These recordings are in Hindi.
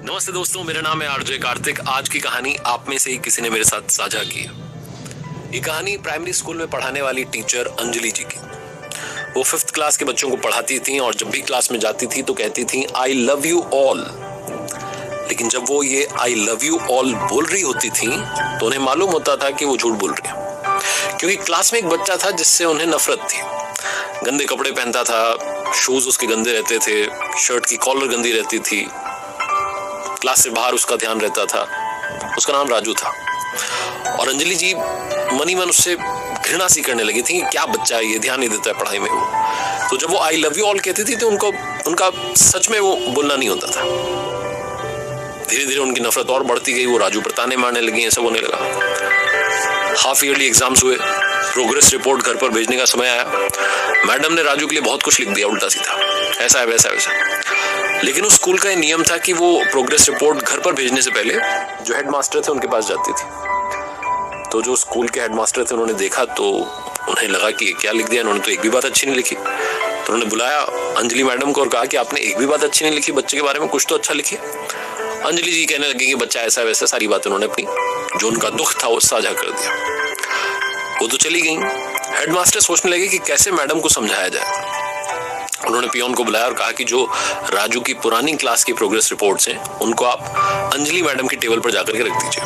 नमस्ते दोस्तों, मेरा नाम है आरजे कार्तिक। आज की कहानी आप में से ही किसी ने मेरे साथ साझा की है। ये कहानी प्राइमरी स्कूल में पढ़ाने वाली टीचर अंजलि जी की। वो 5th क्लास के बच्चों को पढ़ाती थी और जब भी क्लास में जाती थी तो कहती थी आई लव यू ऑल। लेकिन जब वो ये आई लव यू ऑल बोल रही होती थी तो उन्हें मालूम होता था कि वो झूठ बोल रही है, क्योंकि क्लास में एक बच्चा था जिससे उन्हें नफरत थी। गंदे कपड़े पहनता था, शूज उसके गंदे रहते थे, शर्ट की कॉलर गंदी रहती थी, क्लास से बाहर उसका ध्यान रहता था। उसका नाम राजू था और अंजलि जी मनी मन उससे घृणा सी करने लगी थी कि क्या बच्चा है ये, ध्यान नहीं देता है पढ़ाई में। वो तो जब वो आई लव यू ऑल कहती थी तो उनका सच में वो बोलना नहीं होता था। धीरे धीरे उनकी नफरत और बढ़ती गई। वो राजू पर ताने मारने लगी, ऐसा होने लगा। हाफ ईयरली एग्जाम्स हुए, प्रोग्रेस रिपोर्ट घर पर भेजने का समय आया। मैडम ने राजू के लिए बहुत कुछ लिख दिया उल्टा सीधा, ऐसा है वैसा है वैसा। लेकिन उस स्कूल का ये नियम था कि वो प्रोग्रेस रिपोर्ट घर पर भेजने से पहले जो हेडमास्टर थे उनके पास जाती थी। तो जो स्कूल के हेडमास्टर थे उन्होंने देखा तो उन्हें लगा कि क्या लिख दिया इन्होंने, तो एक भी बात अच्छी नहीं लिखी। तो उन्होंने बुलाया अंजलि मैडम को और कहा कि आपने एक भी बात अच्छी नहीं लिखी बच्चे के बारे में, कुछ तो अच्छा लिखिए। अंजलि जी कहने लगी कि बच्चा ऐसा वैसा, सारी बातें उन्होंने अपनी जो उनका दुख था वो साझा कर दिया। वो तो चली गई। हेडमास्टर सोचने लगे कि कैसे मैडम को समझाया जाए। उन्होंने पियोन को बुलाया और कहा कि जो राजू की पुरानी क्लास की प्रोग्रेस रिपोर्ट्स हैं उनको आप अंजलि मैडम की टेबल पर जाकर के रख दीजिए।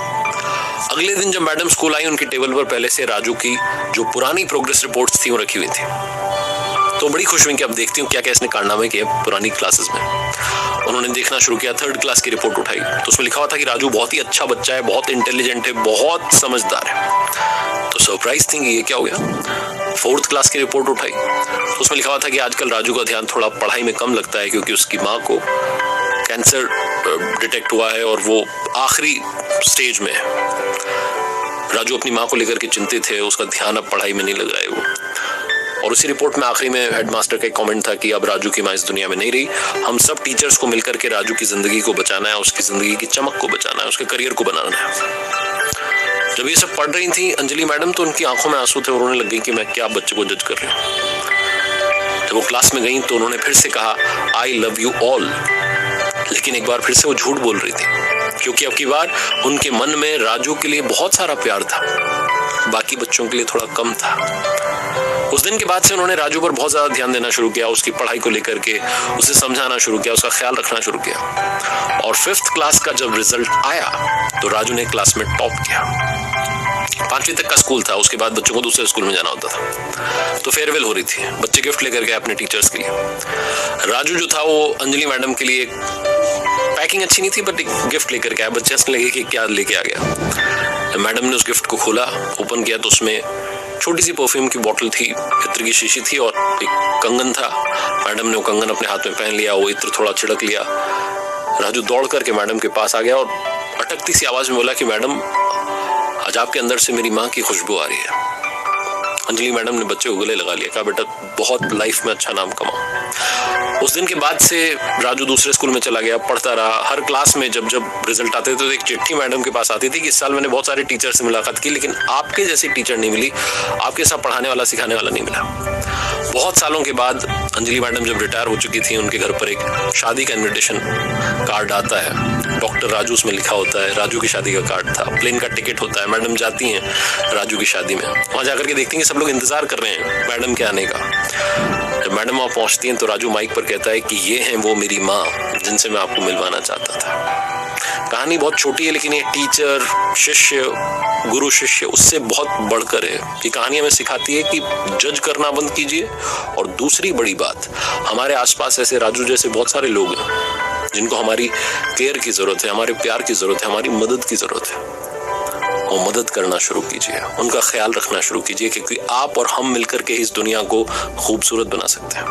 अगले दिन जब मैडम स्कूल आई, उनकी टेबल पर पहले से राजू की जो पुरानी प्रोग्रेस रिपोर्ट्स थी वो रखी हुई थी। तो बड़ी खुश हुई कि अब देखती हूँ क्या क्या इसने कारनामे किए पुरानी क्लासेस में। उन्होंने देखना शुरू किया, 3rd क्लास की रिपोर्ट उठाई तो उसमें लिखा हुआ था कि राजू बहुत ही अच्छा बच्चा है, बहुत इंटेलिजेंट है, बहुत समझदार है। तो सरप्राइज थी कि ये क्या हो गया। 4th क्लास की रिपोर्ट उठाई तो उसमें लिखा हुआ था कि आजकल राजू का ध्यान थोड़ा पढ़ाई में कम लगता है क्योंकि उसकी माँ को कैंसर डिटेक्ट हुआ है और वो आखिरी स्टेज में है। राजू अपनी माँ को लेकर के चिंतित है, उसका ध्यान अब पढ़ाई में नहीं लग रहा है वो। और उसी रिपोर्ट में आखिरी में हेडमास्टर का एक कमेंट था कि अब राजू की माँ इस दुनिया में नहीं रही, हम सब टीचर्स को मिलकर के राजू की जिंदगी को बचाना है, उसकी जिंदगी की चमक को बचाना है, उसके करियर को बनाना है। जब ये सब पढ़ रही थी अंजलि मैडम तो उनकी आंखों में आंसू थे और रोने लग गई कि मैं क्या बच्चे को जज कर रही हूँ। जब वो क्लास में गई तो उन्होंने फिर से कहा आई लव यू ऑल, लेकिन एक बार फिर से वो झूठ बोल रही थी क्योंकि अब की बार उनके मन में राजू के लिए बहुत सारा प्यार था, बाकी बच्चों के लिए थोड़ा कम था। उस दिन के बाद से उन्होंने राजू पर बहुत ज्यादा ध्यान देना शुरू किया, उसकी पढ़ाई को लेकर के उसे समझाना शुरू किया, उसका ख्याल रखना शुरू किया। और 5th क्लास का जब रिजल्ट आया तो राजू ने क्लास में टॉप किया। 5वीं तक का स्कूल था, उसके बाद बच्चों को दूसरे स्कूल में जाना होता था। तो फेयरवेल हो रही थी, बच्चे गिफ्ट लेकर गए अपने टीचर्स के लिए। राजू जो था वो अंजलि मैडम के लिए पैकिंग अच्छी नहीं थी बट एक गिफ्ट लेकर के आया। बच्चे हंसने लगे कि क्या लेके आ गया। मैडम ने उस गिफ्ट को खोला, ओपन किया तो उसमें छोटी सी परफ्यूम की बोतल थी, इत्र की शीशी थी और एक कंगन था। मैडम ने वो कंगन अपने हाथ में पहन लिया, वो इत्र थोड़ा छिड़क लिया। राजू दौड़ करके मैडम के पास आ गया और अटकती सी आवाज में बोला कि मैडम आज आपके अंदर से मेरी माँ की खुशबू आ रही है। अंजलि मैडम ने बच्चे को गले लगा लिया, कहा बेटा बहुत लाइफ में अच्छा नाम कमाओ। उस दिन के बाद से राजू दूसरे स्कूल में चला गया, पढ़ता रहा। हर क्लास में जब जब रिजल्ट आते थे तो एक चिट्ठी मैडम के पास आती थी कि इस साल मैंने बहुत सारे टीचर से मुलाकात की लेकिन आपके जैसी टीचर नहीं मिली, आपके साथ पढ़ाने वाला सिखाने वाला नहीं मिला। बहुत सालों के बाद अंजलि मैडम जब रिटायर हो चुकी थी, उनके घर पर एक शादी का इन्विटेशन कार्ड आता है, डॉक्टर राजू उसमें लिखा होता है। राजू की शादी का कार्ड था, प्लेन का टिकट होता है। मैडम जाती हैं राजू की शादी में, वहां जाकर के देखती हैं सब लोग इंतजार कर रहे हैं मैडम के आने का। जब मैडम वहां पहुंचती हैं तो राजू माइक पर कहता है कि ये हैं वो मेरी माँ जिनसे मैं आपको मिलवाना चाहता था। कहानी बहुत छोटी है लेकिन ये टीचर शिष्य गुरु शिष्य उससे बहुत बढ़कर है। ये कहानी हमें सिखाती है कि जज करना बंद कीजिए। और दूसरी बड़ी बात, हमारे आसपास ऐसे राजू जैसे बहुत सारे लोग हैं जिनको हमारी केयर की जरूरत है, हमारे प्यार की जरूरत है, हमारी मदद की जरूरत है। वो मदद करना शुरू कीजिए, उनका ख्याल रखना शुरू कीजिए क्योंकि आप और हम मिलकर के इस दुनिया को खूबसूरत बना सकते हैं।